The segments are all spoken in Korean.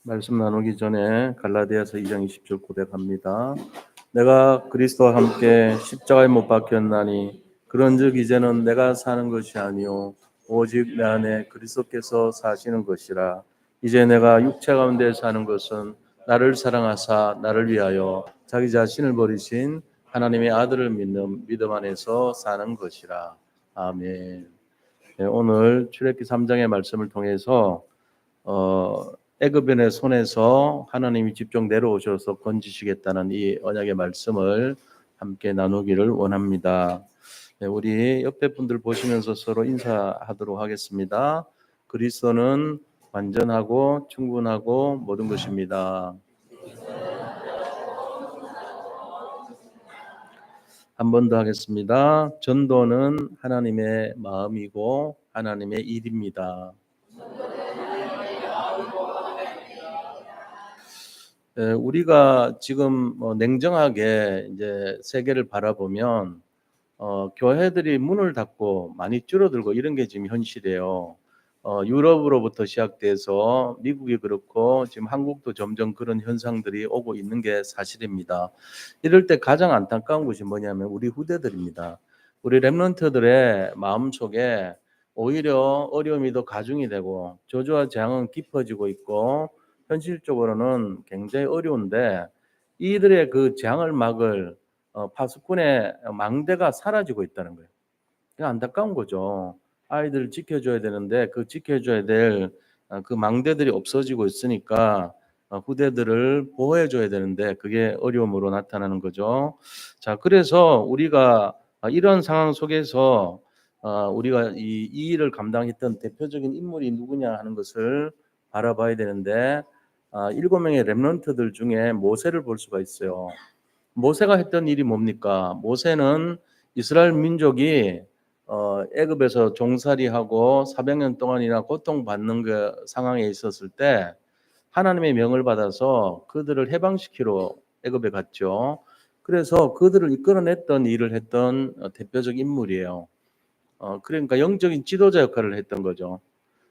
말씀 나누기 전에 갈라디아서 2장 20절 고백합니다. 내가 그리스도와 함께 십자가에 못 박혔나니 그런즉 이제는 내가 사는 것이 아니요 오직 내 안에 그리스도께서 사시는 것이라. 이제 내가 육체 가운데 사는 것은 나를 사랑하사 나를 위하여 자기 자신을 버리신 하나님의 아들을 믿는 믿음 안에서 사는 것이라. 아멘. 네, 오늘 출애굽기 3장의 말씀을 통해서 애굽인의 손에서 하나님이 직접 내려오셔서 건지시겠다는 이 언약의 말씀을 함께 나누기를 원합니다. 네, 우리 옆에 분들 보시면서 서로 인사하도록 하겠습니다. 그리스도는 완전하고 충분하고 모든 것입니다. 한 번 더 하겠습니다. 전도는 하나님의 마음이고 하나님의 일입니다. 우리가 지금 냉정하게 이제 세계를 바라보면 교회들이 문을 닫고 많이 줄어들고 이런 게 지금 현실이에요. 유럽으로부터 시작돼서 미국이 그렇고 지금 한국도 점점 그런 현상들이 오고 있는 게 사실입니다. 이럴 때 가장 안타까운 것이 뭐냐면 우리 후대들입니다. 우리 렘넌트들의 마음속에 오히려 어려움이 더 가중이 되고 저주와 재앙은 깊어지고 있고 현실적으로는 굉장히 어려운데 이들의 그 재앙을 막을 파수꾼의 망대가 사라지고 있다는 거예요. 안타까운 거죠. 아이들을 지켜줘야 되는데 그 지켜줘야 될 그 망대들이 없어지고 있으니까 후대들을 보호해줘야 되는데 그게 어려움으로 나타나는 거죠. 자, 그래서 우리가 이런 상황 속에서 우리가 이 일을 감당했던 대표적인 인물이 누구냐 하는 것을 바라봐야 되는데 7명의 렘넌트들 중에 모세를 볼 수가 있어요. 모세가 했던 일이 뭡니까? 모세는 이스라엘 민족이 애굽에서 종살이하고 400년 동안이나 고통받는 그 상황에 있었을 때 하나님의 명을 받아서 그들을 해방시키러 애굽에 갔죠. 그래서 그들을 이끌어냈던 일을 했던 대표적 인물이에요. 그러니까 영적인 지도자 역할을 했던 거죠.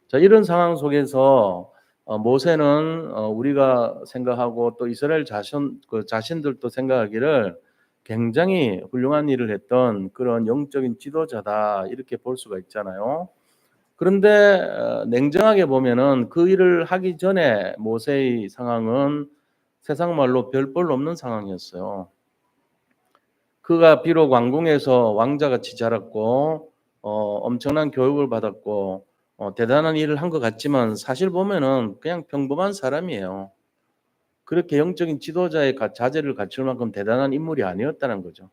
자, 이런 상황 속에서 모세는 우리가 생각하고 또 이스라엘 자신들도 생각하기를 굉장히 훌륭한 일을 했던 그런 영적인 지도자다 이렇게 볼 수가 있잖아요. 그런데 냉정하게 보면은 그 일을 하기 전에 모세의 상황은 세상 말로 별 볼 없는 상황이었어요. 그가 비록 왕궁에서 왕자같이 자랐고 엄청난 교육을 받았고 대단한 일을 한 것 같지만 사실 보면은 그냥 평범한 사람이에요. 그렇게 영적인 지도자의 자질을 갖출 만큼 대단한 인물이 아니었다는 거죠.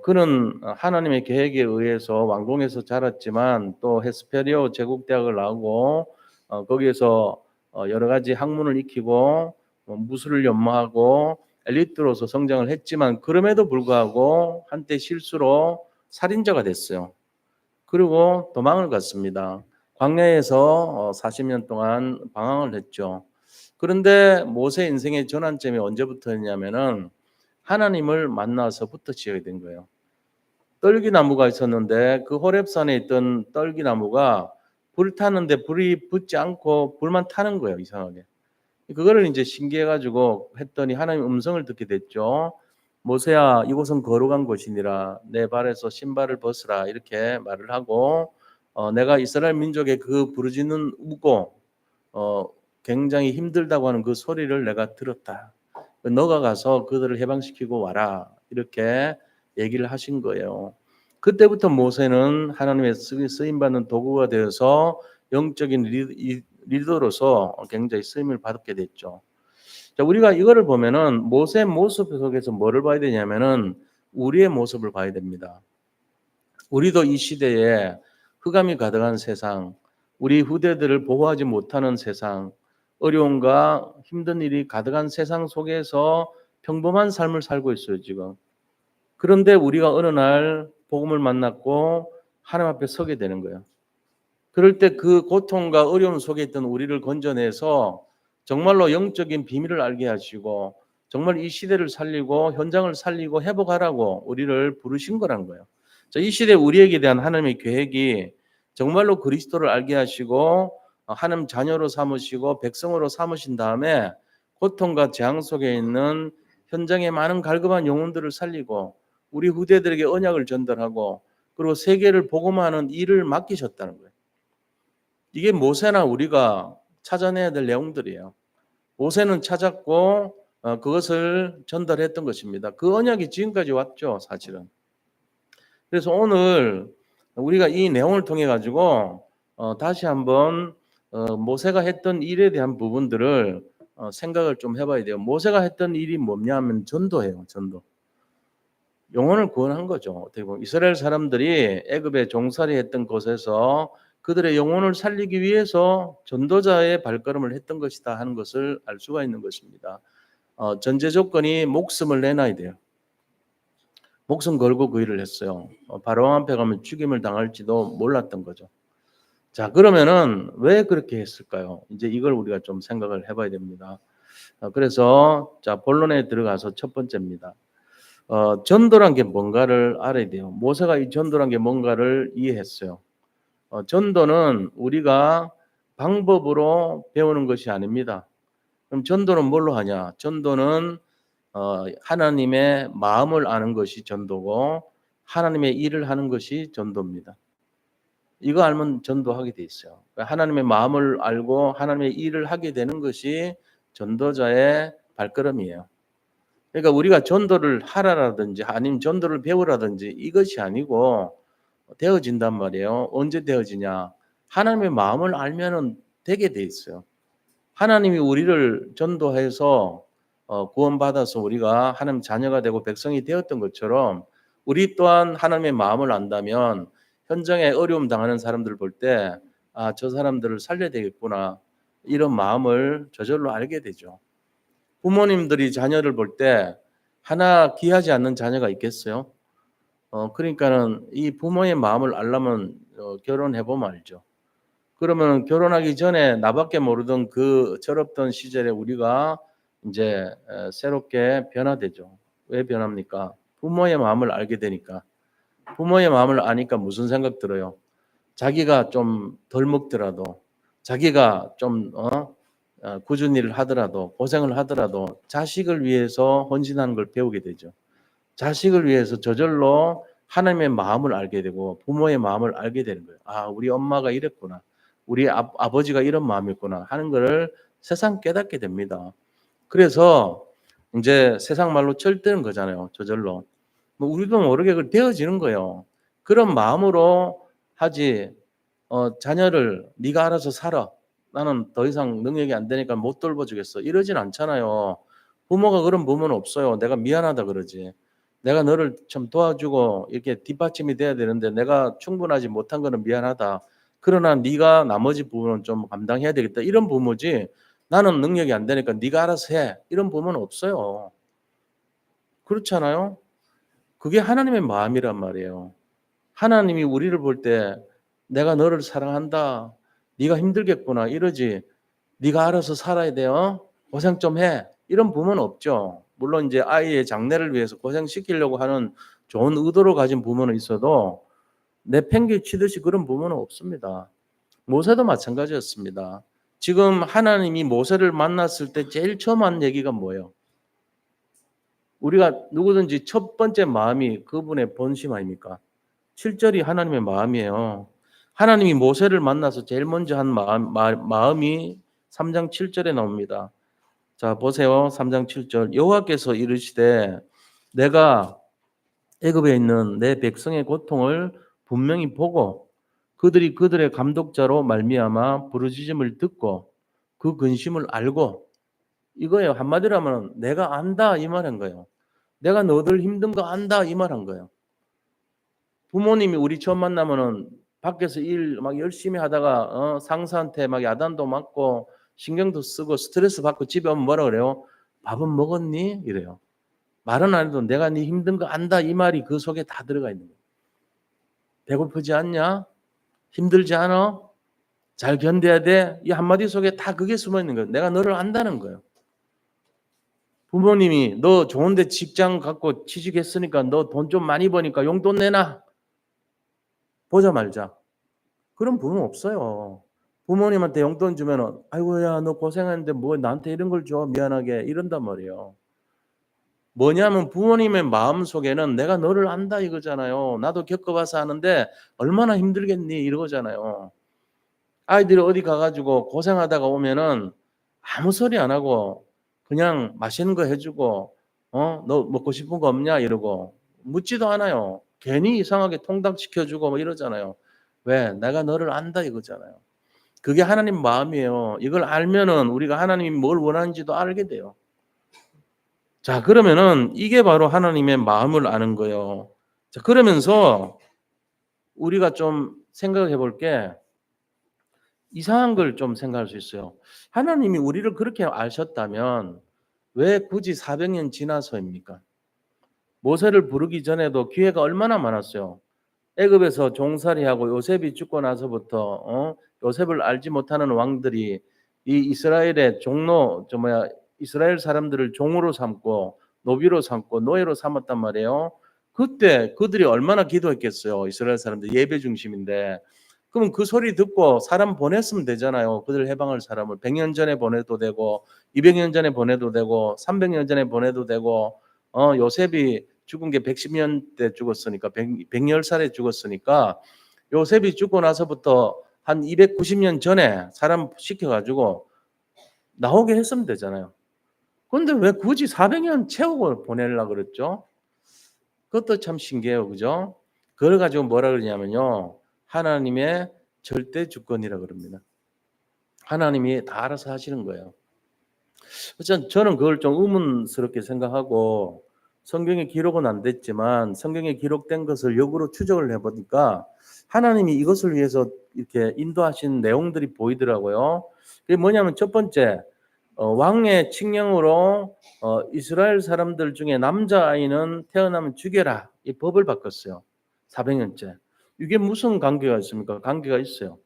그는 하나님의 계획에 의해서 왕궁에서 자랐지만 또 헤스페리오 제국대학을 나오고 거기에서 여러 가지 학문을 익히고 무술을 연마하고 엘리트로서 성장을 했지만 그럼에도 불구하고 한때 실수로 살인자가 됐어요. 그리고 도망을 갔습니다. 광야에서 40년 동안 방황을 했죠. 그런데 모세 인생의 전환점이 언제부터였냐면은 하나님을 만나서부터 시작이 된 거예요. 떨기나무가 있었는데 그 호렙산에 있던 떨기나무가 불 타는데 불이 붙지 않고 불만 타는 거예요, 이상하게. 그거를 이제 신기해가지고 했더니 하나님 음성을 듣게 됐죠. 모세야, 이곳은 거룩한 곳이니라. 내 발에서 신발을 벗으라. 이렇게 말을 하고 내가 이스라엘 민족의 그 부르짖는 우고 굉장히 힘들다고 하는 그 소리를 내가 들었다. 너가 가서 그들을 해방시키고 와라. 이렇게 얘기를 하신 거예요. 그때부터 모세는 하나님의 쓰임받는 도구가 되어서 영적인 리더로서 굉장히 쓰임을 받게 됐죠. 자, 우리가 이거를 보면은 모세 모습 속에서 뭐를 봐야 되냐면은 우리의 모습을 봐야 됩니다. 우리도 이 시대에 흑암이 가득한 세상, 우리 후대들을 보호하지 못하는 세상, 어려움과 힘든 일이 가득한 세상 속에서 평범한 삶을 살고 있어요, 지금. 그런데 우리가 어느 날 복음을 만났고 하나님 앞에 서게 되는 거예요. 그럴 때 그 고통과 어려움 속에 있던 우리를 건져내서 정말로 영적인 비밀을 알게 하시고 정말 이 시대를 살리고 현장을 살리고 회복하라고 우리를 부르신 거란 거예요. 자, 이 시대 우리에게 대한 하나님의 계획이 정말로 그리스도를 알게 하시고 하나님 자녀로 삼으시고 백성으로 삼으신 다음에 고통과 재앙 속에 있는 현장의 많은 갈급한 영혼들을 살리고 우리 후대들에게 언약을 전달하고 그리고 세계를 복음하는 일을 맡기셨다는 거예요. 이게 모세나 우리가 찾아내야 될 내용들이에요. 모세는 찾았고 그것을 전달했던 것입니다. 그 언약이 지금까지 왔죠, 사실은. 그래서 오늘 우리가 이 내용을 통해 가지고 다시 한번 모세가 했던 일에 대한 부분들을 생각을 좀 해봐야 돼요. 모세가 했던 일이 뭐냐면 전도예요. 전도. 영혼을 구원한 거죠. 어떻게 보면 이스라엘 사람들이 애굽에 종살이 했던 곳에서 그들의 영혼을 살리기 위해서 전도자의 발걸음을 했던 것이다 하는 것을 알 수가 있는 것입니다. 전제 조건이 목숨을 내놔야 돼요. 목숨 걸고 그 일을 했어요. 바로 앞에 가면 죽임을 당할지도 몰랐던 거죠. 자, 그러면은 왜 그렇게 했을까요? 이제 이걸 우리가 좀 생각을 해봐야 됩니다. 그래서 자, 본론에 들어가서 첫 번째입니다. 전도란 게 뭔가를 알아야 돼요. 모세가 이 전도란 게 뭔가를 이해했어요. 전도는 우리가 방법으로 배우는 것이 아닙니다. 그럼 전도는 뭘로 하냐? 전도는 하나님의 마음을 아는 것이 전도고 하나님의 일을 하는 것이 전도입니다. 이거 알면 전도하게 돼 있어요. 하나님의 마음을 알고 하나님의 일을 하게 되는 것이 전도자의 발걸음이에요. 그러니까 우리가 전도를 하라라든지 아니면 전도를 배우라든지 이것이 아니고 되어진단 말이에요. 언제 되어지냐? 하나님의 마음을 알면은 되게 돼 있어요. 하나님이 우리를 전도해서 구원받아서 우리가 하나님 자녀가 되고 백성이 되었던 것처럼 우리 또한 하나님의 마음을 안다면 현장에 어려움 당하는 사람들을 볼 때 저 사람들을 살려야 되겠구나 이런 마음을 저절로 알게 되죠. 부모님들이 자녀를 볼 때 하나 귀하지 않는 자녀가 있겠어요? 그러니까는 이 부모의 마음을 알려면 결혼해 보면 알죠. 그러면 결혼하기 전에 나밖에 모르던 그 철없던 시절에 우리가 이제 새롭게 변화되죠. 왜 변합니까? 부모의 마음을 알게 되니까. 부모의 마음을 아니까 무슨 생각 들어요? 자기가 좀 덜 먹더라도, 자기가 좀 꾸준히 일을 하더라도, 고생을 하더라도 자식을 위해서 헌신하는 걸 배우게 되죠. 자식을 위해서 저절로 하나님의 마음을 알게 되고 부모의 마음을 알게 되는 거예요. 아, 우리 엄마가 이랬구나. 우리 아버지가 이런 마음이었구나 하는 것을 세상 깨닫게 됩니다. 그래서 이제 세상 말로 철드는 거잖아요. 저절로. 뭐 우리도 모르게 그걸 되어지는 거예요. 그런 마음으로 하지 자녀를 네가 알아서 살아. 나는 더 이상 능력이 안 되니까 못 돌봐주겠어. 이러진 않잖아요. 부모가 그런 부모는 없어요. 내가 미안하다 그러지. 내가 너를 좀 도와주고 이렇게 뒷받침이 돼야 되는데 내가 충분하지 못한 거는 미안하다. 그러나 네가 나머지 부분은 좀 감당해야 되겠다. 이런 부모지. 나는 능력이 안 되니까 네가 알아서 해. 이런 부모는 없어요. 그렇잖아요. 그게 하나님의 마음이란 말이에요. 하나님이 우리를 볼 때 내가 너를 사랑한다. 네가 힘들겠구나. 이러지. 네가 알아서 살아야 돼요. 고생 좀 해. 이런 부모는 없죠. 물론 이제 아이의 장래를 위해서 고생시키려고 하는 좋은 의도로 가진 부모는 있어도 내팽개치듯이 그런 부모는 없습니다. 모세도 마찬가지였습니다. 지금 하나님이 모세를 만났을 때 제일 처음 한 얘기가 뭐예요? 우리가 누구든지 첫 번째 마음이 그분의 본심 아닙니까? 7절이 하나님의 마음이에요. 하나님이 모세를 만나서 제일 먼저 한 마음이 3장 7절에 나옵니다. 자, 보세요. 3장 7절. 여호와께서 이르시되 내가 애굽에 있는 내 백성의 고통을 분명히 보고 그들이 그들의 감독자로 말미암아 부르짖음을 듣고 그 근심을 알고 이거예요. 한마디로 하면 내가 안다 이 말인 거예요. 내가 너들 힘든 거 안다 이 말한 거예요. 부모님이 우리 처음 만나면은 밖에서 일 막 열심히 하다가 상사한테 막 야단도 맞고 신경도 쓰고 스트레스 받고 집에 오면 뭐라 그래요? 밥은 먹었니? 이래요. 말은 안 해도 내가 네 힘든 거 안다 이 말이 그 속에 다 들어가 있는 거예요. 배고프지 않냐? 힘들지 않아? 잘 견뎌야 돼? 이 한마디 속에 다 그게 숨어 있는 거예요. 내가 너를 안다는 거예요. 부모님이 너 좋은데 직장 갖고 취직했으니까 너 돈 좀 많이 버니까 용돈 내놔. 보자 말자. 그런 부모 없어요. 부모님한테 용돈 주면은 "아이고야 너 고생했는데 뭐 나한테 이런 걸 줘. 미안하게." 이런단 말이에요. 뭐냐면 부모님의 마음속에는 '내가 너를 안다.' 이거잖아요. "나도 겪어봐서 아는데 얼마나 힘들겠니." 이러잖아요. 아이들이 어디 가 가지고 고생하다가 오면은 아무 소리 안 하고 그냥 맛있는 거 해 주고 "너 먹고 싶은 거 없냐?" 이러고 묻지도 않아요. 괜히 이상하게 통닭 시켜 주고 뭐 이러잖아요. 왜? "내가 너를 안다." 이거잖아요. 그게 하나님 마음이에요. 이걸 알면은 우리가 하나님이 뭘 원하는지도 알게 돼요. 자, 그러면은 이게 바로 하나님의 마음을 아는 거예요. 자, 그러면서 우리가 좀 생각해 볼 게 이상한 걸 좀 생각할 수 있어요. 하나님이 우리를 그렇게 아셨다면 왜 굳이 400년 지나서입니까? 모세를 부르기 전에도 기회가 얼마나 많았어요. 애굽에서 종살이하고 요셉이 죽고 나서부터 요셉을 알지 못하는 왕들이 이 이스라엘의 종로 이스라엘 사람들을 종으로 삼고 노비로 삼고 노예로 삼았단 말이에요. 그때 그들이 얼마나 기도했겠어요. 이스라엘 사람들 예배 중심인데. 그럼 그 소리 듣고 사람 보냈으면 되잖아요. 그들 해방할 사람을 100년 전에 보내도 되고 200년 전에 보내도 되고 300년 전에 보내도 되고 요셉이 죽은 게 110년 때 죽었으니까 110살에 죽었으니까 요셉이 죽고 나서부터 한 290년 전에 사람 시켜 가지고 나오게 했으면 되잖아요. 근데 왜 굳이 400년 채우고 보내려고 그랬죠? 그것도 참 신기해요. 그죠? 그걸 가지고 뭐라 그러냐면요. 하나님의 절대 주권이라 그럽니다. 하나님이 다 알아서 하시는 거예요. 저는 그걸 좀 의문스럽게 생각하고 성경에 기록은 안 됐지만 성경에 기록된 것을 역으로 추적을 해 보니까 하나님이 이것을 위해서 이렇게 인도하신 내용들이 보이더라고요. 그게 뭐냐면 첫 번째 왕의 칙령으로 이스라엘 사람들 중에 남자아이는 태어나면 죽여라. 이 법을 바꿨어요. 400년째. 이게 무슨 관계가 있습니까? 관계가 있어요.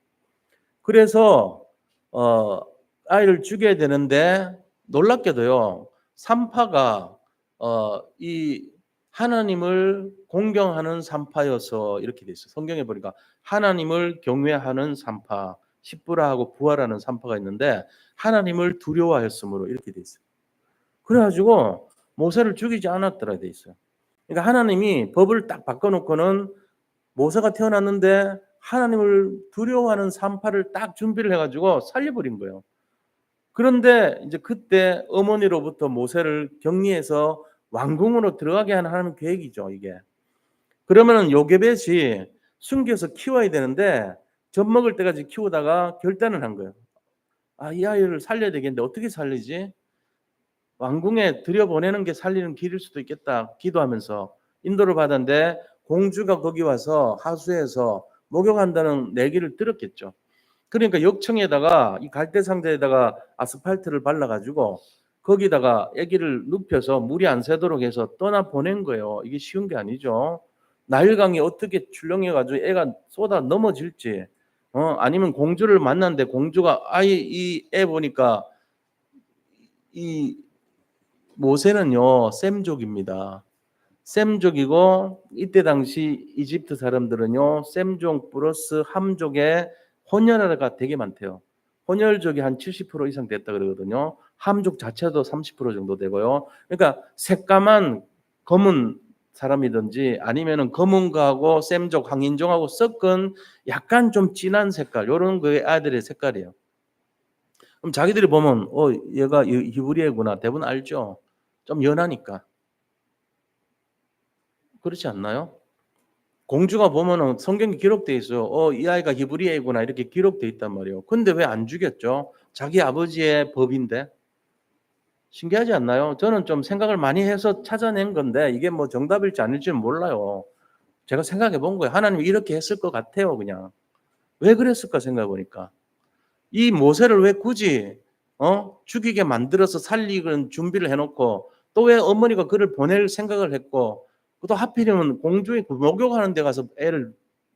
그래서 어 아이를 죽여야 되는데 놀랍게도요. 산파가 이 하나님을 공경하는 산파여서 이렇게 돼 있어요. 성경에 보니까 하나님을 경외하는 산파, 십부라하고 부하라는 산파가 있는데 하나님을 두려워하였으므로 이렇게 돼 있어요. 그래 가지고 모세를 죽이지 않았더라 돼 있어요. 그러니까 하나님이 법을 딱 바꿔 놓고는 모세가 태어났는데 하나님을 두려워하는 산파를 딱 준비를 해 가지고 살려버린 거예요. 그런데 이제 그때 어머니로부터 모세를 격리해서 왕궁으로 들어가게 하는 하나님의 계획이죠, 이게. 그러면은 요게벳이 숨겨서 키워야 되는데 젖 먹을 때까지 키우다가 결단을 한 거예요. '아, 이 아이를 살려야 되겠는데 어떻게 살리지? 왕궁에 들여보내는 게 살리는 길일 수도 있겠다.' 기도하면서 인도를 받았는데 공주가 거기 와서 하수에서 목욕한다는 얘기를 들었겠죠. 그러니까 역청에다가 이 갈대 상자에다가 아스팔트를 발라 가지고 거기다가 아기를 눕혀서 물이 안 새도록 해서 떠나 보낸 거예요. 이게 쉬운 게 아니죠. 나일강이 어떻게 출렁여 가지고 애가 쏟아 넘어질지 아니면 공주를 만났는데 공주가 아이 이 애 보니까 이 모세는요 셈족입니다. 셈족이고 이때 당시 이집트 사람들은요 셈족 플러스 함족의 혼혈아가 되게 많대요. 혼혈족이 한 70% 이상 됐다 그러거든요. 함족 자체도 30% 정도 되고요. 그러니까 새까만 검은 사람이든지 아니면은 검은 거하고 셈족 황인종하고 섞은 약간 좀 진한 색깔 요런 그 아이들의 색깔이에요. 그럼 자기들이 보면 얘가 히브리애구나 대부분 알죠. 좀 연하니까. 그렇지 않나요? 공주가 보면은 성경에 기록돼 있어요. 이 아이가 히브리 애구나 이렇게 기록돼 있단 말이에요. 근데 왜 안 죽였죠? 자기 아버지의 법인데. 신기하지 않나요? 저는 좀 생각을 많이 해서 찾아낸 건데 이게 뭐 정답일지 아닐지는 몰라요. 제가 생각해 본 거예요. 하나님이 이렇게 했을 것 같아요, 그냥. 왜 그랬을까 생각해 보니까. 이 모세를 왜 굳이 죽이게 만들어서 살리는 준비를 해 놓고 또 왜 어머니가 그를 보낼 생각을 했고 또 하필이면 공주의 그 목욕하는 데 가서 애를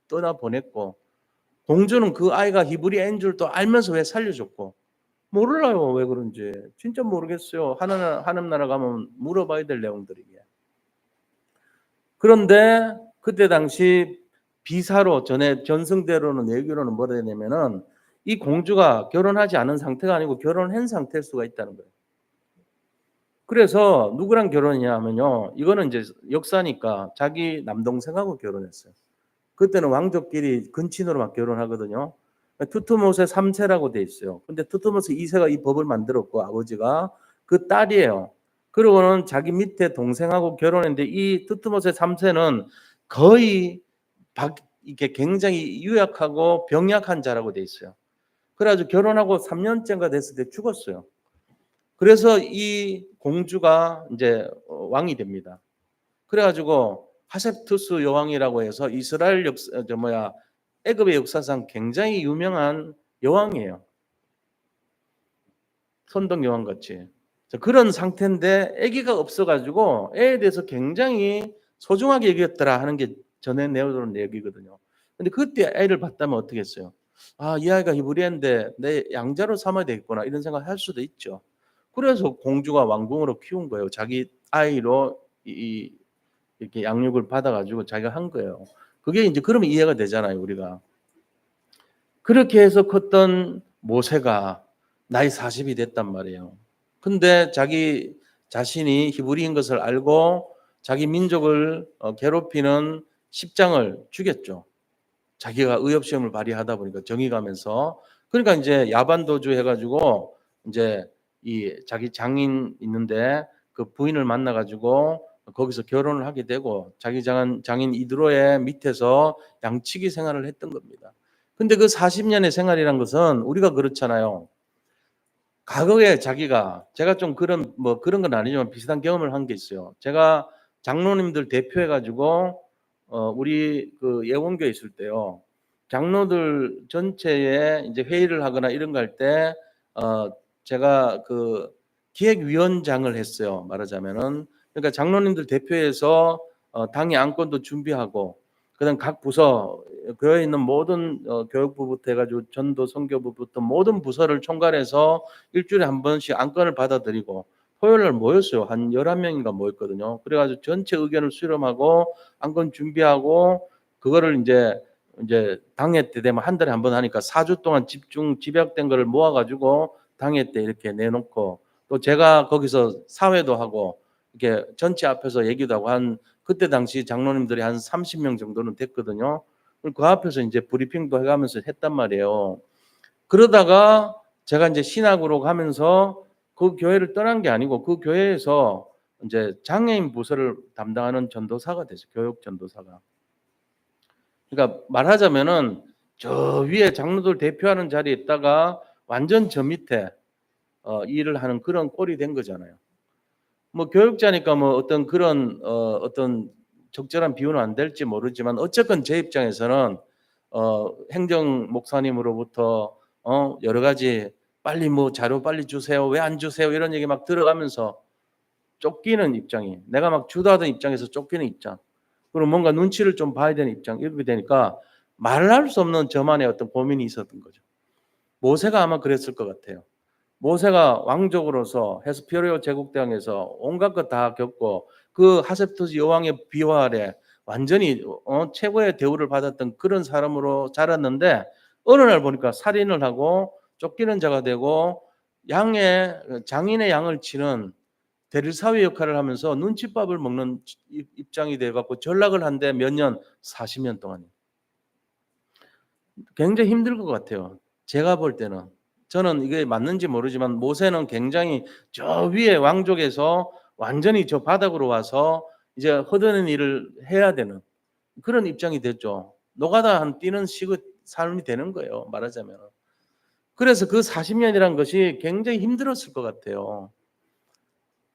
떠나 보냈고 공주는 그 아이가 히브리 애인 줄 또 알면서 왜 살려줬고 몰라요 왜 그런지 진짜 모르겠어요. 하나님 나라 가면 물어봐야 될 내용들이게. 그런데 그때 당시 비사로 전에 전승대로는 얘기로는 뭐라 했냐면은 이 공주가 결혼하지 않은 상태가 아니고 결혼한 상태일 수가 있다는 거예요. 그래서 누구랑 결혼했냐 하면요. 이거는 이제 역사니까 자기 남동생하고 결혼했어요. 그때는 왕족끼리 근친으로 막 결혼하거든요. 투트모세 3세라고 돼 있어요. 근데 투트모세 2세가 이 법을 만들었고 아버지가 그 딸이에요. 그리고는 자기 밑에 동생하고 결혼했는데 이 투트모세 3세는 거의 이게 굉장히 유약하고 병약한 자라고 돼 있어요. 그래가지고 결혼하고 3년째인가 됐을 때 죽었어요. 그래서 이 공주가 이제 왕이 됩니다. 그래가지고 하셉투스 여왕이라고 해서 이스라엘 애굽의 역사상 굉장히 유명한 여왕이에요. 선덕 여왕 같이. 그런 상태인데 아기가 없어가지고 애에 대해서 굉장히 소중하게 여겼더라 하는 게 전에 내어오는 얘기거든요. 근데 그때 애를 봤다면 어떻게 했어요? 아, 이 아이가 히브리인데 내 양자로 삼아야 되겠구나 이런 생각을 할 수도 있죠. 그래서 공주가 왕궁으로 키운 거예요. 자기 아이로 이렇게 양육을 받아가지고 자기가 한 거예요. 그게 이제 그러면 이해가 되잖아요, 우리가. 그렇게 해서 컸던 모세가 나이 40이 됐단 말이에요. 근데 자기 자신이 히브리인 것을 알고 자기 민족을 괴롭히는 십장을 죽였죠. 자기가 의협시험을 발휘하다 보니까 정의 가면서. 그러니까 이제 야반도주 해가지고 이제 이 자기 장인 있는데 그 부인을 만나가지고 거기서 결혼을 하게 되고 자기 장인 이드로의 밑에서 양치기 생활을 했던 겁니다. 근데 그 40년의 생활이란 것은 우리가 그렇잖아요. 과거에 제가 좀 그런 건 아니지만 비슷한 경험을 한 게 있어요. 제가 장로님들 대표해가지고 우리 그 예원교에 있을 때요. 장로들 전체에 이제 회의를 하거나 이런 거 할 때 제가 그 기획위원장을 했어요. 말하자면은 그러니까 장로님들 대표해서 당의 안건도 준비하고 그다음 각 부서 교회에 있는 모든 교육부부터 해가지고 전도 선교부부터 모든 부서를 총괄해서 일주일에 한 번씩 안건을 받아들이고 토요일 날 모였어요. 한 11명인가 모였거든요. 그래가지고 전체 의견을 수렴하고 안건 준비하고 그거를 이제 당회 때 되면 한 달에 한 번 하니까 4주 동안 집약된 거를 모아가지고 당회 때 이렇게 내놓고 또 제가 거기서 사회도 하고 이렇게 전체 앞에서 얘기도 하고 그때 당시 장로님들이 한 30명 정도는 됐거든요. 그 앞에서 이제 브리핑도 해가면서 했단 말이에요. 그러다가 제가 이제 신학으로 가면서 그 교회를 떠난 게 아니고 그 교회에서 이제 장애인 부서를 담당하는 전도사가 됐어요. 교육 전도사가. 그러니까 말하자면은 저 위에 장로들 대표하는 자리에 있다가 완전 저 밑에 일을 하는 그런 꼴이 된 거잖아요. 뭐 교육자니까 뭐 어떤 그런 어떤 적절한 비유는 안 될지 모르지만 어쨌건 제 입장에서는 행정 목사님으로부터 여러 가지 빨리 뭐 자료 빨리 주세요. 왜 안 주세요? 이런 얘기 막 들어가면서 쫓기는 입장이 내가 막 주도하던 입장에서 쫓기는 입장. 그리고 뭔가 눈치를 좀 봐야 되는 입장 이렇게 되니까 말할 수 없는 저만의 어떤 고민이 있었던 거죠. 모세가 아마 그랬을 것 같아요. 모세가 왕족으로서 헤스피오리오 제국 땅에서 온갖 것 다 겪고 그 하셉투스 여왕의 비화 아래 완전히 최고의 대우를 받았던 그런 사람으로 자랐는데 어느 날 보니까 살인을 하고 쫓기는 자가 되고 장인의 양을 치는 대리사회 역할을 하면서 눈칫밥을 먹는 입장이 돼갖고 전락을 한데 몇 년, 40년 동안 굉장히 힘들 것 같아요. 제가 볼 때는. 저는 이게 맞는지 모르지만 모세는 굉장히 저 위에 왕족에서 완전히 저 바닥으로 와서 이제 허드는 일을 해야 되는 그런 입장이 됐죠. 노가다 한 뛰는 삶이 되는 거예요. 말하자면. 그래서 그 40년이란 것이 굉장히 힘들었을 것 같아요.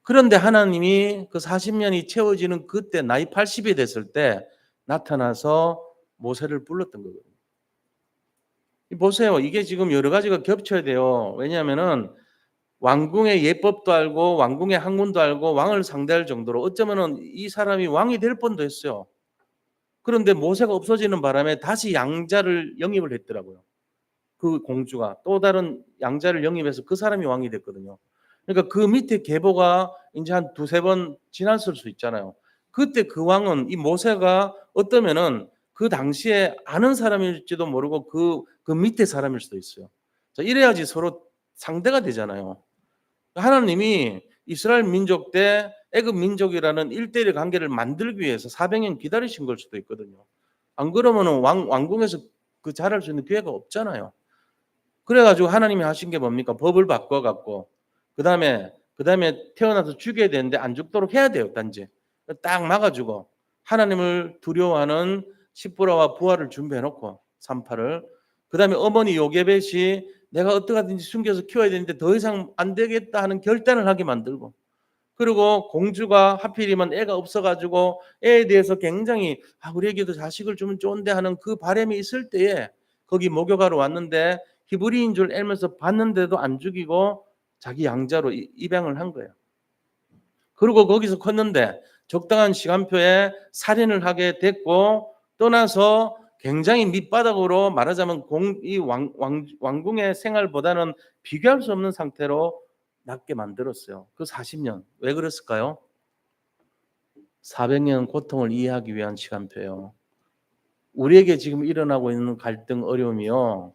그런데 하나님이 그 40년이 채워지는 그때 나이 80이 됐을 때 나타나서 모세를 불렀던 거거든요. 보세요. 이게 지금 여러 가지가 겹쳐야 돼요. 왜냐하면은 왕궁의 예법도 알고 왕궁의 학문도 알고 왕을 상대할 정도로 어쩌면은 이 사람이 왕이 될 뻔도 했어요. 그런데 모세가 없어지는 바람에 다시 양자를 영입을 했더라고요. 그 공주가 또 다른 양자를 영입해서 그 사람이 왕이 됐거든요. 그러니까 그 밑에 계보가 이제 한 두세 번 지났을 수 있잖아요. 그때 그 왕은 이 모세가 어떠면은 그 당시에 아는 사람일지도 모르고 그 밑에 사람일 수도 있어요. 자, 이래야지 서로 상대가 되잖아요. 하나님이 이스라엘 민족 때 애굽 민족이라는 1대1 관계를 만들기 위해서 400년 기다리신 걸 수도 있거든요. 안 그러면은 왕궁에서 그 자랄 수 있는 기회가 없잖아요. 그래가지고 하나님이 하신 게 뭡니까? 법을 바꿔갖고 그다음에 태어나서 죽여야 되는데 안 죽도록 해야 돼요. 단지 딱 막아주고 하나님을 두려워하는 십보라와 부활을 준비해놓고 38을 그다음에 어머니 요게벳이 내가 어떻게든지 숨겨서 키워야 되는데 더 이상 안 되겠다 하는 결단을 하게 만들고 그리고 공주가 하필이면 애가 없어가지고 애에 대해서 굉장히 우리에게도 자식을 주면 좋은데 하는 그 바람이 있을 때에 거기 목욕하러 왔는데 히브리인 줄 알면서 봤는데도 안 죽이고 자기 양자로 입양을 한 거예요. 그리고 거기서 컸는데 적당한 시간표에 살인을 하게 됐고 떠나서 굉장히 밑바닥으로 말하자면 왕궁의 생활보다는 비교할 수 없는 상태로 낮게 만들었어요. 그 40년. 왜 그랬을까요? 400년 고통을 이해하기 위한 시간표예요. 우리에게 지금 일어나고 있는 갈등, 어려움이요.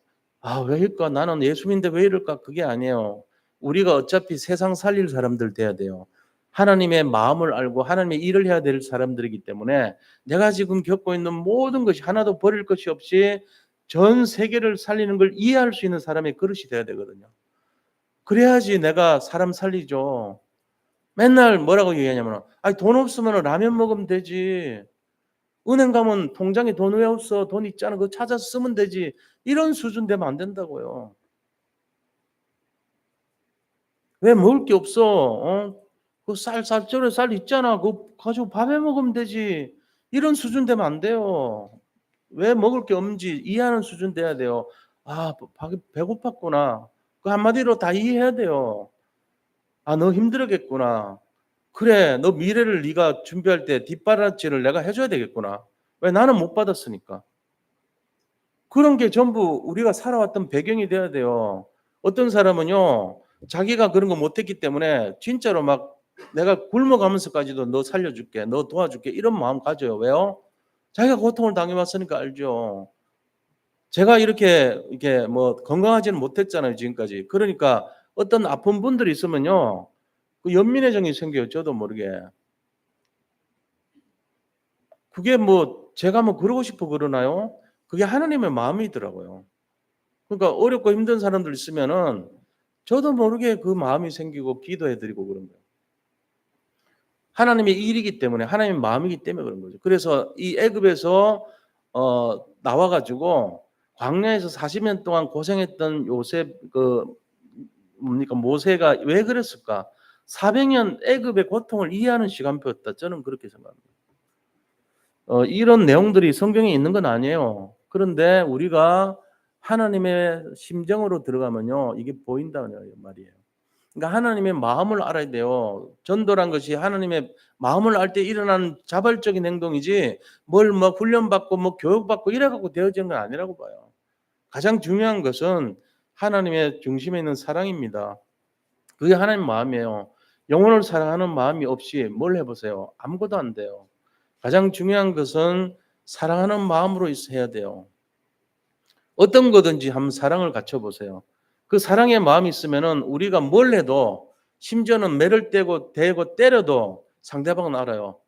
왜 이럴까? 나는 예수님인데 왜 이럴까? 그게 아니에요. 우리가 어차피 세상 살릴 사람들 돼야 돼요. 하나님의 마음을 알고 하나님의 일을 해야 될 사람들이기 때문에 내가 지금 겪고 있는 모든 것이 하나도 버릴 것이 없이 전 세계를 살리는 걸 이해할 수 있는 사람의 그릇이 돼야 되거든요. 그래야지 내가 사람 살리죠. 맨날 뭐라고 얘기하냐면 돈 없으면 라면 먹으면 되지. 은행 가면 통장에 돈 왜 없어? 돈 있잖아. 그거 찾아서 쓰면 되지. 이런 수준 되면 안 된다고요. 왜 먹을 게 없어? 그 쌀절에 쌀 있잖아. 그거 가지고 밥해 먹으면 되지. 이런 수준 되면 안 돼요. 왜 먹을 게 없는지 이해하는 수준 돼야 돼요. 배고팠구나. 그 한마디로 다 이해해야 돼요. 너 힘들었겠구나. 그래, 너 미래를 네가 준비할 때 뒷바라지를 내가 해줘야 되겠구나. 왜 나는 못 받았으니까. 그런 게 전부 우리가 살아왔던 배경이 돼야 돼요. 어떤 사람은요, 자기가 그런 거 못했기 때문에 진짜로 막 내가 굶어가면서까지도 너 살려줄게, 너 도와줄게 이런 마음 가져요. 왜요? 자기가 고통을 당해왔으니까 알죠. 제가 이렇게 뭐 건강하지는 못했잖아요, 지금까지. 그러니까 어떤 아픈 분들이 있으면요, 그 연민의 정이 생겨요, 저도 모르게. 그게 뭐 제가 뭐 그러고 싶어 그러나요? 그게 하나님의 마음이더라고요. 그러니까 어렵고 힘든 사람들 있으면은 저도 모르게 그 마음이 생기고 기도해 드리고 그런 거예요. 하나님의 일이기 때문에 하나님의 마음이기 때문에 그런 거죠. 그래서 이 애굽에서 나와 가지고 광야에서 40년 동안 고생했던 요셉 뭡니까 모세가 왜 그랬을까? 400년 애굽의 고통을 이해하는 시간표였다. 저는 그렇게 생각합니다. 이런 내용들이 성경에 있는 건 아니에요. 그런데 우리가 하나님의 심정으로 들어가면요, 이게 보인다는 말이에요. 그러니까 하나님의 마음을 알아야 돼요. 전도란 것이 하나님의 마음을 알 때 일어나는 자발적인 행동이지 뭘 뭐 훈련받고 뭐 교육받고 이래 갖고 되어지는 건 아니라고 봐요. 가장 중요한 것은 하나님의 중심에 있는 사랑입니다. 그게 하나님 마음이에요. 영혼을 사랑하는 마음이 없이 뭘 해보세요. 아무것도 안 돼요. 가장 중요한 것은 사랑하는 마음으로 해야 돼요. 어떤 거든지 한번 사랑을 갖춰보세요. 그 사랑의 마음이 있으면은 우리가 뭘 해도 심지어는 매를 떼고 대고 때려도 상대방은 알아요.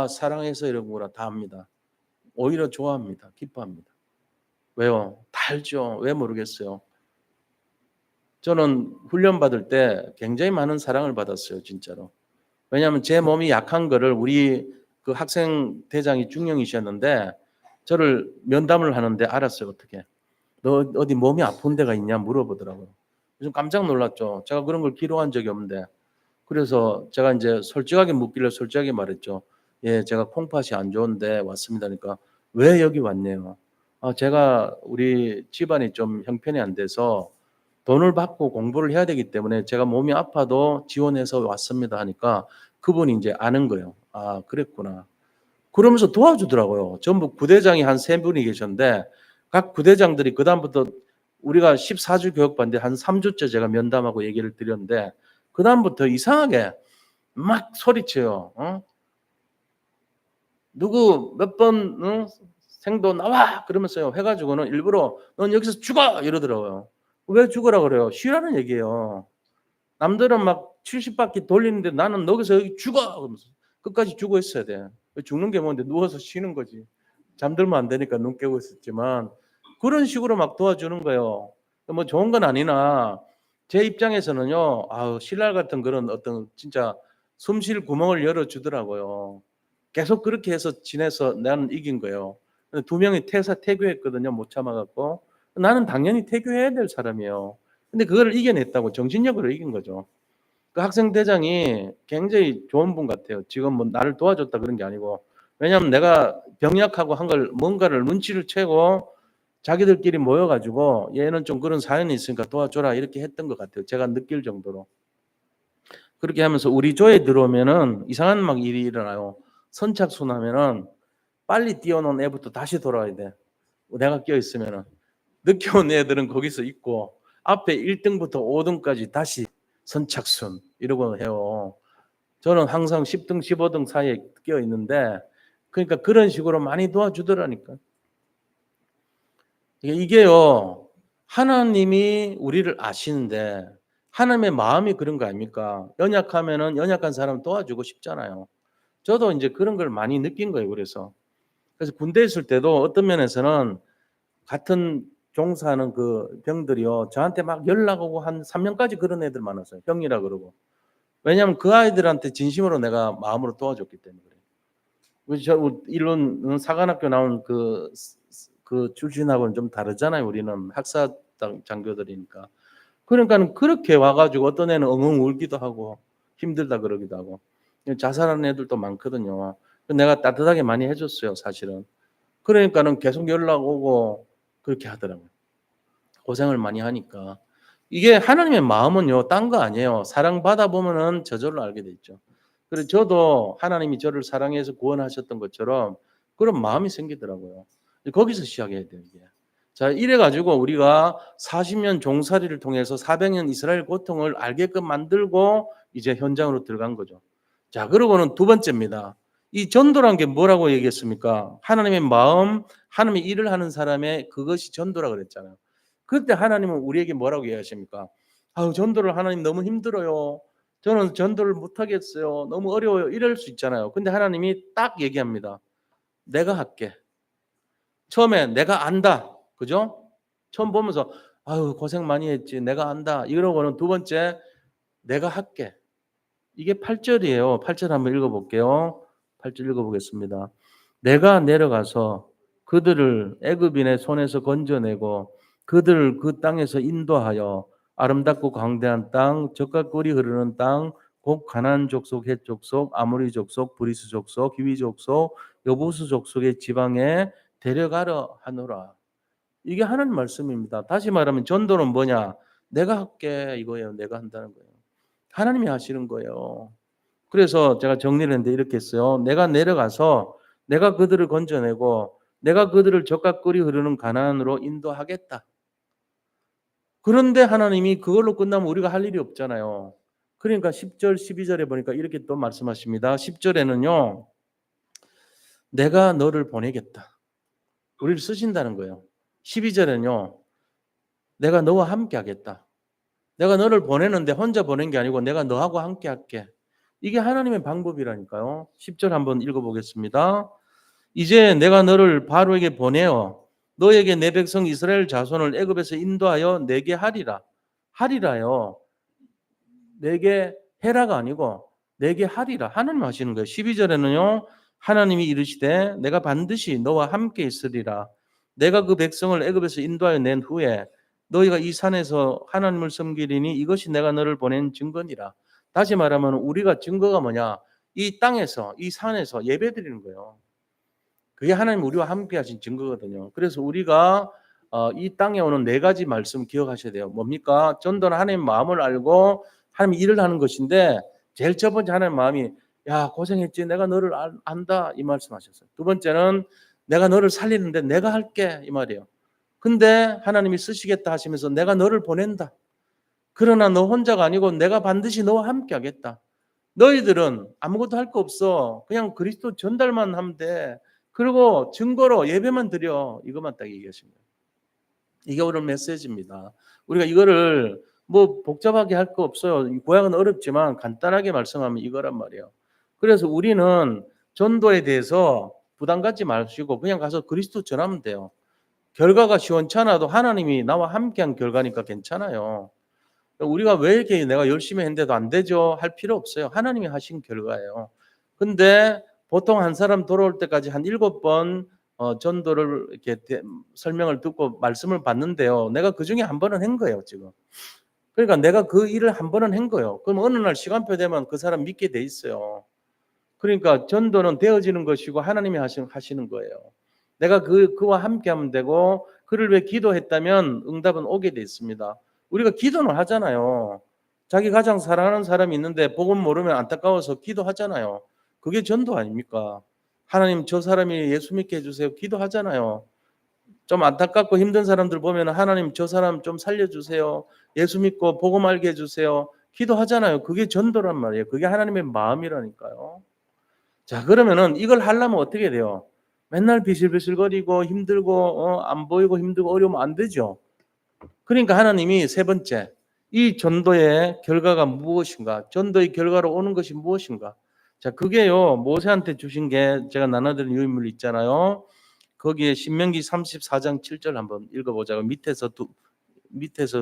사랑해서 이런 거구나 다 압니다. 오히려 좋아합니다. 기뻐합니다. 왜요? 다 알죠. 왜 모르겠어요. 저는 훈련 받을 때 굉장히 많은 사랑을 받았어요. 진짜로. 왜냐하면 제 몸이 약한 거를 우리 그 학생 대장이 중령이셨는데 저를 면담을 하는데 알았어요. 어떻게. 너 어디 몸이 아픈 데가 있냐 물어보더라고요. 좀 깜짝 놀랐죠. 제가 그런 걸 기록한 적이 없는데. 그래서 제가 이제 솔직하게 묻길래 솔직하게 말했죠. 예, 제가 콩팥이 안 좋은데 왔습니다. 그러니까 왜 여기 왔네요. 제가 우리 집안이 좀 형편이 안 돼서 돈을 받고 공부를 해야 되기 때문에 제가 몸이 아파도 지원해서 왔습니다 하니까 그분이 이제 아는 거예요. 그랬구나. 그러면서 도와주더라고요. 전부 부대장이 한 3분이 계셨는데 각 부대장들이 그다음부터 우리가 14주 교육받는데 한 3주째 제가 면담하고 얘기를 드렸는데 그다음부터 이상하게 막 소리쳐요. 누구 몇 번 생도 나와 그러면서요. 해가지고는 일부러 넌 여기서 죽어 이러더라고요. 왜 죽으라 그래요? 쉬라는 얘기예요. 남들은 막 70바퀴 돌리는데 나는 여기서 여기 죽어! 그러면서 끝까지 죽어 있어야 돼. 죽는 게 뭔데 누워서 쉬는 거지. 잠들면 안 되니까 눈 깨고 있었지만 그런 식으로 막 도와주는 거예요. 뭐 좋은 건 아니나 제 입장에서는요. 아우 신랄 같은 그런 어떤 진짜 숨쉴 구멍을 열어주더라고요. 계속 그렇게 해서 지내서 나는 이긴 거예요. 두 명이 태교했거든요. 못 참아갖고. 나는 당연히 태교해야 될 사람이에요. 근데 그거를 이겨냈다고 정신력으로 이긴 거죠. 그 학생대장이 굉장히 좋은 분 같아요. 지금 뭐 나를 도와줬다 그런 게 아니고 왜냐하면 내가 병약하고 한 걸 뭔가를 눈치를 채고 자기들끼리 모여가지고 얘는 좀 그런 사연이 있으니까 도와줘라 이렇게 했던 것 같아요. 제가 느낄 정도로. 그렇게 하면서 우리 조에 들어오면은 이상한 막 일이 일어나요. 선착순 하면은 빨리 뛰어놓은 애부터 다시 돌아와야 돼. 내가 껴 있으면은. 늦게 온 애들은 거기서 있고 앞에 1등부터 5등까지 다시 선착순 이러고 해요. 저는 항상 10등, 15등 사이에 껴 있는데 그러니까 그런 식으로 많이 도와주더라니까. 이게요. 하나님이 우리를 아시는데 하나님의 마음이 그런 거 아닙니까? 연약하면은 연약한 사람 도와주고 싶잖아요. 저도 이제 그런 걸 많이 느낀 거예요. 그래서 군대에 있을 때도 어떤 면에서는 같은 종사하는 그 병들이요. 저한테 막 연락 오고 한 3년까지 그런 애들 많았어요. 형이라 그러고. 왜냐하면 그 아이들한테 진심으로 내가 마음으로 도와줬기 때문에 그래요. 저 이론 사관학교 나온 그 출신하고는 좀 다르잖아요. 우리는 학사 장교들이니까. 그러니까는 그렇게 와가지고 어떤 애는 엉엉 울기도 하고 힘들다 그러기도 하고 자살하는 애들도 많거든요. 내가 따뜻하게 많이 해줬어요, 사실은. 그러니까는 계속 연락 오고 그렇게 하더라고요. 고생을 많이 하니까. 이게 하나님의 마음은요, 딴 거 아니에요. 사랑받아 보면은 저절로 알게 돼 있죠. 그래서 저도 하나님이 저를 사랑해서 구원하셨던 것처럼 그런 마음이 생기더라고요. 거기서 시작해야 돼요, 이게. 자, 이래가지고 우리가 40년 종살이를 통해서 400년 이스라엘 고통을 알게끔 만들고 이제 현장으로 들어간 거죠. 자, 그러고는 두 번째입니다. 이 전도란 게 뭐라고 얘기했습니까? 하나님의 마음, 하나님의 일을 하는 사람의 그것이 전도라 그랬잖아요. 그때 하나님은 우리에게 뭐라고 얘기하십니까? 아우, 전도를 하나님 너무 힘들어요. 저는 전도를 못하겠어요. 너무 어려워요. 이럴 수 있잖아요. 근데 하나님이 딱 얘기합니다. 내가 할게. 처음에 내가 안다. 그죠? 처음 보면서 아유, 고생 많이 했지. 내가 안다. 이러고는 두 번째 내가 할게. 이게 8절이에요. 8절 한번 읽어볼게요. 8절 읽어보겠습니다. 내가 내려가서 그들을 애굽인의 손에서 건져내고 그들을 그 땅에서 인도하여 아름답고 광대한 땅, 젖과 꿀이 흐르는 땅, 곧 가나안 족속, 헷 족속, 아모리 족속, 브리스 족속, 히위 족속, 여부수 족속의 지방에 데려가려 하노라. 이게 하나님 말씀입니다. 다시 말하면 전도는 뭐냐? 내가 할게 이거예요. 내가 한다는 거예요. 하나님이 하시는 거예요. 그래서 제가 정리를 했는데 이렇게 했어요. 내가 내려가서 내가 그들을 건져내고 내가 그들을 젖과 꿀이 흐르는 가나안으로 인도하겠다. 그런데 하나님이 그걸로 끝나면 우리가 할 일이 없잖아요. 그러니까 10절, 12절에 보니까 이렇게 또 말씀하십니다. 10절에는요. 내가 너를 보내겠다. 우리를 쓰신다는 거예요. 12절에는요. 내가 너와 함께 하겠다. 내가 너를 보내는데 혼자 보낸 게 아니고 내가 너하고 함께 할게. 이게 하나님의 방법이라니까요. 10절 한번 읽어보겠습니다. 이제 내가 너를 바로에게 보내어 너에게 내 백성 이스라엘 자손을 애굽에서 인도하여 내게 하리라. 하리라요. 내게 해라가 아니고 내게 하리라. 하나님 하시는 거예요. 12절에는요. 하나님이 이르시되 내가 반드시 너와 함께 있으리라. 내가 그 백성을 애굽에서 인도하여 낸 후에 너희가 이 산에서 하나님을 섬기리니 이것이 내가 너를 보낸 증거니라. 다시 말하면 우리가 증거가 뭐냐? 이 땅에서 이 산에서 예배드리는 거예요. 그게 하나님 우리와 함께 하신 증거거든요. 그래서 우리가 이 땅에 오는 네 가지 말씀 기억하셔야 돼요. 뭡니까? 전도는 하나님 마음을 알고 하나님 일을 하는 것인데 제일 첫 번째 하나님 마음이 야 고생했지 내가 너를 안다 이 말씀하셨어요. 두 번째는 내가 너를 살리는데 내가 할게 이 말이에요. 근데 하나님이 쓰시겠다 하시면서 내가 너를 보낸다. 그러나 너 혼자가 아니고 내가 반드시 너와 함께 하겠다. 너희들은 아무것도 할 거 없어. 그냥 그리스도 전달만 하면 돼. 그리고 증거로 예배만 드려. 이것만 딱 얘기하신 거예요. 이게 오늘 메시지입니다. 우리가 이거를 뭐 복잡하게 할 거 없어요. 구약은 어렵지만 간단하게 말씀하면 이거란 말이에요. 그래서 우리는 전도에 대해서 부담 갖지 마시고 그냥 가서 그리스도 전하면 돼요. 결과가 시원찮아도 하나님이 나와 함께한 결과니까 괜찮아요. 우리가 왜 이렇게 내가 열심히 했는데도 안 되죠? 할 필요 없어요. 하나님이 하신 결과예요. 근데 보통 한 사람 돌아올 때까지 한 7번 전도를 이렇게 설명을 듣고 말씀을 받는데요. 내가 그중에 한 번은 한 거예요, 지금. 그러니까 내가 그 일을 한 번은 한 거예요. 그럼 어느 날 시간표 되면 그 사람 믿게 돼 있어요. 그러니까 전도는 되어지는 것이고 하나님이 하시는 거예요. 내가 그와 함께 하면 되고 그를 위해 기도했다면 응답은 오게 돼 있습니다. 우리가 기도는 하잖아요. 자기 가장 사랑하는 사람이 있는데 복음 모르면 안타까워서 기도하잖아요. 그게 전도 아닙니까? 하나님 저 사람이 예수 믿게 해주세요. 기도하잖아요. 좀 안타깝고 힘든 사람들 보면 하나님 저 사람 좀 살려주세요. 예수 믿고 복음 알게 해주세요. 기도하잖아요. 그게 전도란 말이에요. 그게 하나님의 마음이라니까요. 자, 그러면은 이걸 하려면 어떻게 돼요? 맨날 비실비실거리고 힘들고 안 보이고 힘들고 어려우면 안 되죠. 그러니까 하나님이 세 번째, 이 전도의 결과가 무엇인가? 전도의 결과로 오는 것이 무엇인가? 자, 그게요. 모세한테 주신 게 제가 나눠드린 유인물 있잖아요. 거기에 신명기 34장 7절 한번 읽어보자고. 밑에서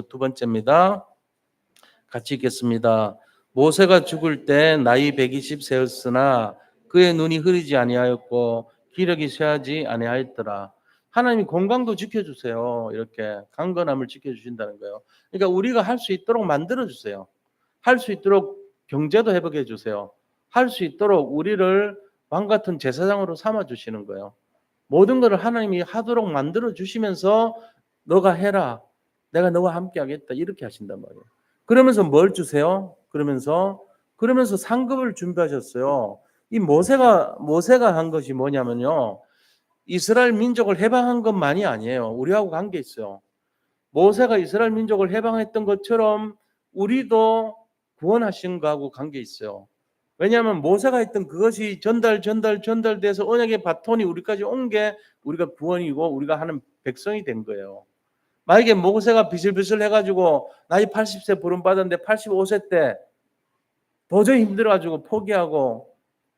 두 번째입니다. 같이 읽겠습니다. 모세가 죽을 때 나이 120세였으나 그의 눈이 흐리지 아니하였고 기력이 쇠하지 아니하였더라. 하나님이 건강도 지켜주세요. 이렇게 강건함을 지켜주신다는 거예요. 그러니까 우리가 할 수 있도록 만들어주세요. 할 수 있도록 경제도 회복해 주세요. 할 수 있도록 우리를 왕 같은 제사장으로 삼아주시는 거예요. 모든 것을 하나님이 하도록 만들어 주시면서 너가 해라. 내가 너와 함께 하겠다. 이렇게 하신단 말이에요. 그러면서 뭘 주세요? 그러면서 상급을 준비하셨어요. 이 모세가 한 것이 뭐냐면요. 이스라엘 민족을 해방한 것만이 아니에요. 우리하고 관계 있어요. 모세가 이스라엘 민족을 해방했던 것처럼 우리도 구원하신 거하고 관계 있어요. 왜냐하면 모세가 했던 그것이 전달돼서 언약의 바톤이 우리까지 온 게 우리가 구원이고 우리가 하는 백성이 된 거예요. 만약에 모세가 비슬비슬 해가지고 나이 80세 부름받았는데 85세 때 도저히 힘들어가지고 포기하고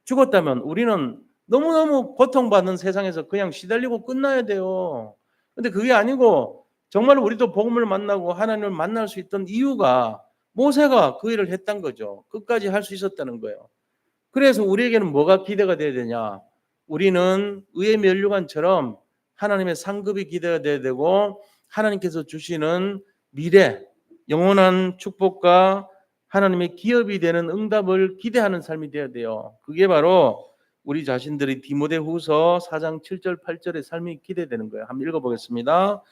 죽었다면 우리는 너무너무 고통받는 세상에서 그냥 시달리고 끝나야 돼요. 근데 그게 아니고 정말 우리도 복음을 만나고 하나님을 만날 수 있던 이유가 모세가 그 일을 했던 거죠. 끝까지 할 수 있었다는 거예요. 그래서 우리에게는 뭐가 기대가 돼야 되냐? 우리는 의의 면류관처럼 하나님의 상급이 기대가 돼야 되고 하나님께서 주시는 미래, 영원한 축복과 하나님의 기업이 되는 응답을 기대하는 삶이 되어야 돼요. 그게 바로 우리 자신들이 디모데후서 4장 7절 8절의 삶이 기대되는 거예요. 한번 읽어보겠습니다.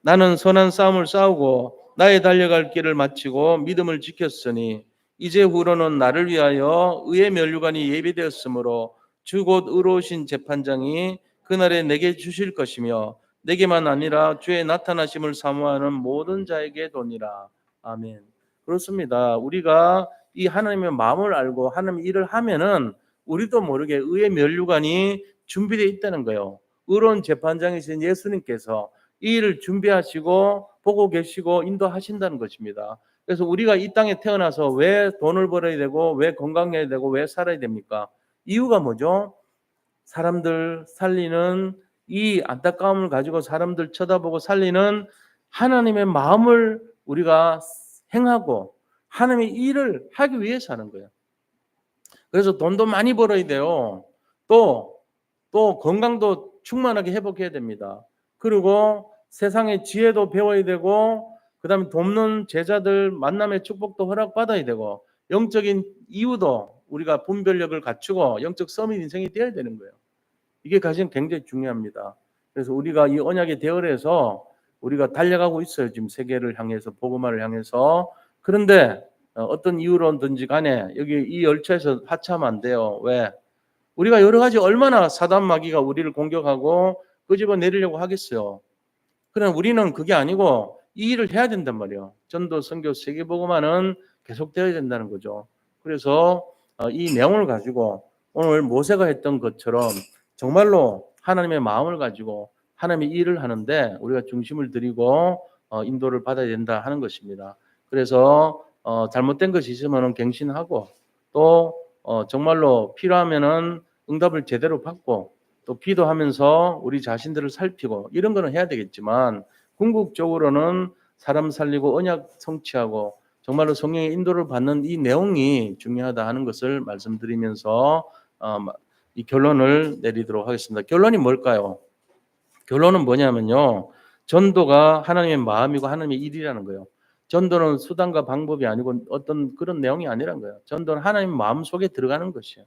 나는 선한 싸움을 싸우고 나의 달려갈 길을 마치고 믿음을 지켰으니 이제 후로는 나를 위하여 의의 면류관이 예비되었으므로 주 곧 의로우신 재판장이 그날에 내게 주실 것이며 내게만 아니라 주의 나타나심을 사모하는 모든 자에게 도니라. 아멘. 그렇습니다. 우리가 이 하나님의 마음을 알고 하나님의 일을 하면은 우리도 모르게 의의 면류관이 준비되어 있다는 거예요. 의로운 재판장이신 예수님께서 이 일을 준비하시고 보고 계시고 인도하신다는 것입니다. 그래서 우리가 이 땅에 태어나서 왜 돈을 벌어야 되고 왜 건강해야 되고 왜 살아야 됩니까? 이유가 뭐죠? 사람들 살리는 이 안타까움을 가지고 사람들 쳐다보고 살리는 하나님의 마음을 우리가 행하고 하나님의 일을 하기 위해서 하는 거예요. 그래서 돈도 많이 벌어야 돼요. 또 건강도 충만하게 회복해야 됩니다. 그리고 세상의 지혜도 배워야 되고 그다음에 돕는 제자들 만남의 축복도 허락받아야 되고 영적인 이유도 우리가 분별력을 갖추고 영적 서밋 인생이 되어야 되는 거예요. 이게 가장 굉장히 중요합니다. 그래서 우리가 이 언약의 대열에서 우리가 달려가고 있어요. 지금 세계를 향해서 복음화를 향해서. 그런데 어떤 이유로든지 간에 여기 이 열차에서 하차하면 안 돼요. 왜? 우리가 여러 가지 얼마나 사단 마귀가 우리를 공격하고 끄집어 내리려고 하겠어요. 그러나 우리는 그게 아니고 이 일을 해야 된단 말이에요. 전도, 선교, 세계복음화는 계속되어야 된다는 거죠. 그래서 이 내용을 가지고 오늘 모세가 했던 것처럼 정말로 하나님의 마음을 가지고 하나님의 일을 하는데 우리가 중심을 드리고 인도를 받아야 된다 하는 것입니다. 그래서 잘못된 것이 있으면 갱신하고 또 정말로 필요하면은 응답을 제대로 받고 또 기도하면서 우리 자신들을 살피고 이런 거는 해야 되겠지만 궁극적으로는 사람 살리고 언약 성취하고 정말로 성령의 인도를 받는 이 내용이 중요하다 하는 것을 말씀드리면서 이 결론을 내리도록 하겠습니다. 결론이 뭘까요? 결론은 뭐냐면요. 전도가 하나님의 마음이고 하나님의 일이라는 거예요. 전도는 수단과 방법이 아니고 어떤 그런 내용이 아니라는 거예요. 전도는 하나님 마음 속에 들어가는 것이에요.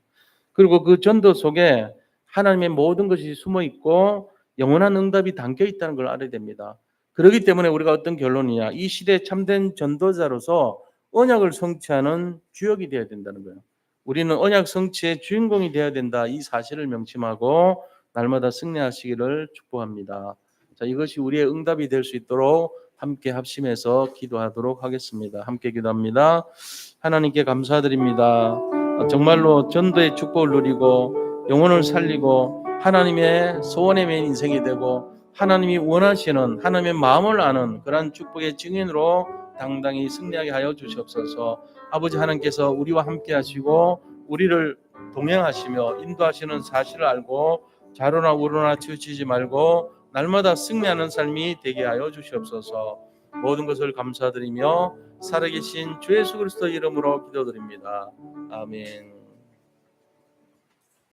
그리고 그 전도 속에 하나님의 모든 것이 숨어 있고 영원한 응답이 담겨 있다는 걸 알아야 됩니다. 그렇기 때문에 우리가 어떤 결론이냐? 이 시대 참된 전도자로서 언약을 성취하는 주역이 되어야 된다는 거예요. 우리는 언약 성취의 주인공이 되어야 된다. 이 사실을 명심하고 날마다 승리하시기를 축복합니다. 자, 이것이 우리의 응답이 될 수 있도록 함께 합심해서 기도하도록 하겠습니다. 함께 기도합니다. 하나님께 감사드립니다. 정말로 전도의 축복을 누리고 영혼을 살리고 하나님의 소원의 맨 인생이 되고 하나님이 원하시는 하나님의 마음을 아는 그러한 축복의 증인으로 당당히 승리하게 하여 주시옵소서. 아버지 하나님께서 우리와 함께 하시고 우리를 동행하시며 인도하시는 사실을 알고 좌로나 우로나 치우치지 말고 날마다 승리하는 삶이 되게 하여 주시옵소서. 모든 것을 감사드리며 살아계신 주 예수 그리스도 이름으로 기도드립니다. 아멘.